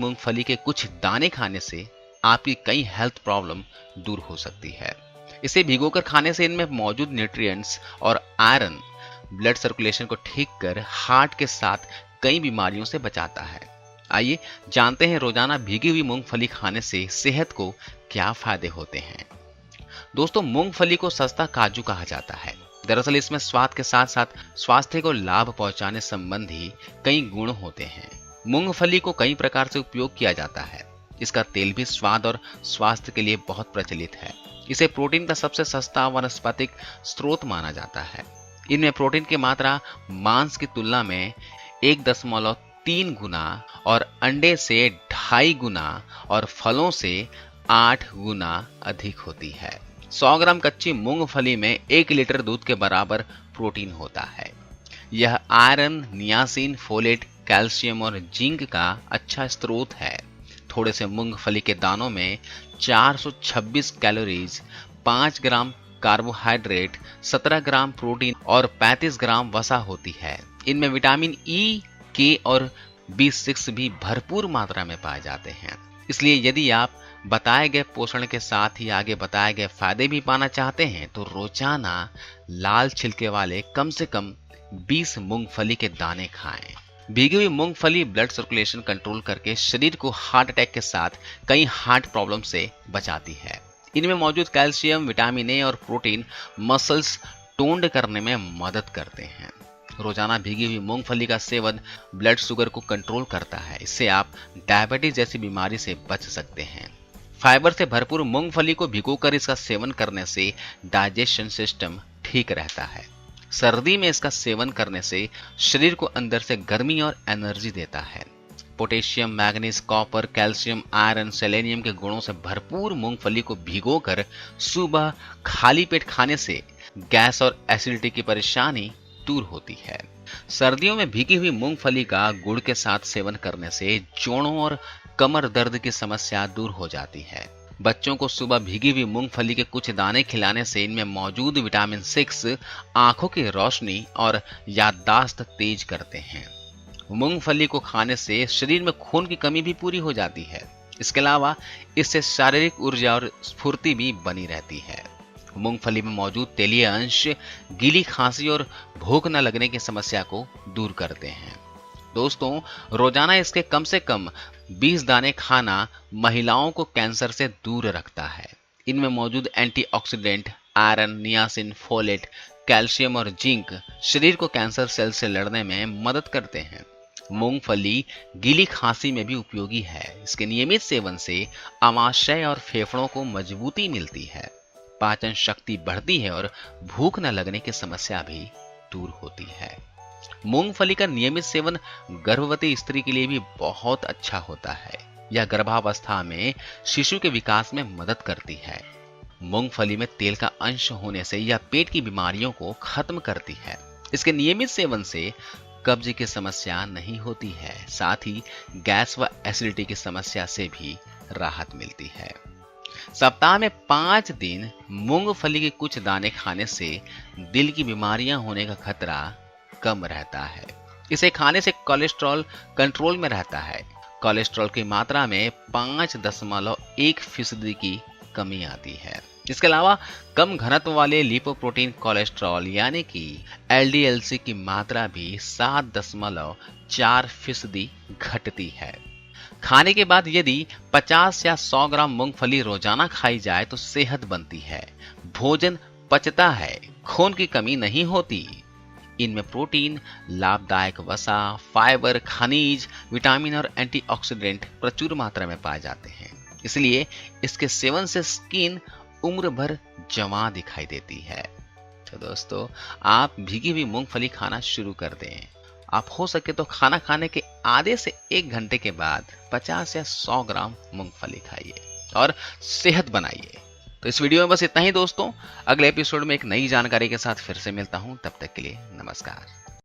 मूंगफली के कुछ दाने खाने से आपकी कई हेल्थ प्रॉब्लम दूर हो सकती है। इसे भिगोकर खाने से इनमें मौजूद न्यूट्रिएंट्स और आयरन ब्लड सर्कुलेशन को ठीक कर हार्ट के साथ कई बीमारियों से बचाता है। आइए जानते हैं रोजाना भीगी हुई मूंगफली खाने से सेहत को क्या फायदे होते हैं। दोस्तों, मूंगफली को सस्ता काजू कहा जाता है। दरअसल इसमें स्वाद के साथ साथ स्वास्थ्य को लाभ पहुंचाने संबंधी कई गुण होते हैं। मूंगफली को कई प्रकार से उपयोग किया जाता है। इसका तेल भी स्वाद और स्वास्थ्य के लिए बहुत प्रचलित है। इसे प्रोटीन का सबसे सस्ता वनस्पतिक स्रोत माना जाता है। इनमें प्रोटीन की मात्रा मांस की तुलना में 1.3 गुना और अंडे से 2.5 गुना और फलों से 8 गुना अधिक होती है। 100 ग्राम कच्ची मूंगफली में 1 लीटर दूध के बराबर प्रोटीन होता है। यह आयरन, नियासिन, फोलेट, कैल्शियम और जिंक का अच्छा स्रोत है। थोड़े से मूंगफली के दानों में 426 कैलोरीज, 5 ग्राम कार्बोहाइड्रेट, 17 ग्राम प्रोटीन और 35 ग्राम वसा होती है। इनमें विटामिन ई, के और B6 भी भरपूर मात्रा में पाए जाते हैं। इसलिए यदि आप बताए गए पोषण के साथ ही आगे बताए गए फायदे भी पाना चाहते हैं तो रोजाना लाल छिलके वाले कम से कम 20 मूंगफली के दाने खाएं। भीगी हुई मूंगफली ब्लड सर्कुलेशन कंट्रोल करके शरीर को हार्ट अटैक के साथ कई हार्ट प्रॉब्लम से बचाती है। इनमें मौजूद कैल्शियम, विटामिन ए और प्रोटीन मसल्स टोन्ड करने में मदद करते हैं। रोजाना भीगी हुई मूंगफली का सेवन ब्लड शुगर को कंट्रोल करता है। इससे आप डायबिटीज जैसी बीमारी से बच सकते हैं। फाइबर से भरपूर मूंगफली को भिगोकर इसका सेवन करने से डाइजेशन सिस्टम ठीक रहता है। सर्दी में इसका सेवन करने से शरीर को अंदर से गर्मी और एनर्जी देता है। Potassium, manganese, copper, calcium, iron, selenium के गुणों से भरपूर मूंगफली को भिगोकर सुबह खाली पेट खाने से गैस और एसिडिटी की परेशानी दूर होती है। सर्दियों में भीगी हुई मूंगफली का गुड़ के साथ सेवन करने से जोड़ों और कमर दर्द की समस्या दूर हो जाती है। बच्चों को सुबह भीगी हुई मूंगफली के कुछ दाने खिलाने से इनमें मौजूद विटामिन 6 आंखों की रोशनी और याददाश्त तेज करते हैं। मूंगफली को खाने से शरीर में खून की कमी भी पूरी हो जाती है। इसके अलावा इससे शारीरिक ऊर्जा और स्फूर्ति भी बनी रहती है। मूंगफली में मौजूद तेलीय अंश गीली खांसी और भूख न लगने की समस्या को दूर करते हैं। दोस्तों, रोजाना इसके कम से कम 20 दाने खाना महिलाओं को कैंसर से दूर रखता है। इनमें मौजूद antioxidant, iron, niacin, folate, calcium और जिंक शरीर को कैंसर सेल से लड़ने में मदद करते हैं। मूंगफली गीली खांसी में भी उपयोगी है। इसके नियमित सेवन से आमाशय और फेफड़ों को मजबूती मिलती है, पाचन शक्ति बढ़ती है और भूख न लगने की समस्या भी दूर होती है। मूंगफली का नियमित सेवन गर्भवती स्त्री के लिए भी बहुत अच्छा होता है। यह गर्भावस्था में शिशु के विकास में मदद करती है। मूंगफली में तेल का अंश होने से यह पेट की बीमारियों को खत्म करती है। इसके नियमित सेवन से कब्ज की समस्या नहीं होती है। साथ ही गैस व एसिडिटी की समस्या से भी राहत मिलती है। सप्ताह में 5 दिन मूंगफली के कुछ दाने खाने से दिल की बीमारियां होने का खतरा कम रहता है। इसे खाने से कोलेस्ट्रॉल कंट्रोल में रहता है। कोलेस्ट्रॉल की मात्रा में 5.1% की कमी आती है। इसके अलावा कम घनत्व वाले लिपोप्रोटीन कोलेस्ट्रॉल यानी कि LDLC की मात्रा भी 7.4% घटती है। खाने के बाद यदि 50 या 100 ग्राम मूंगफली रोजाना खाई जाए तो सेहत बनती है, भोजन पचता है, खून की कमी नहीं होती। इनमें प्रोटीन, लाभदायक वसा, फाइबर, खनिज, विटामिन और एंटीऑक्सीडेंट प्रचुर मात्रा में पाए जाते हैं। इसलिए इसके सेवन से स्किन उम्र भर जवां दिखाई देती है। तो दोस्तों, आप भीगी हुई मूंगफली खाना शुरू कर दें। आप हो सके तो खाना खाने के आधे से 1 घंटे के बाद 50 या 100 ग्राम मूंगफली खाइए और सेहत बनाइए। तो इस वीडियो में बस इतना ही दोस्तों। अगले एपिसोड में एक नई जानकारी के साथ फिर से मिलता हूं। तब तक के लिए नमस्कार।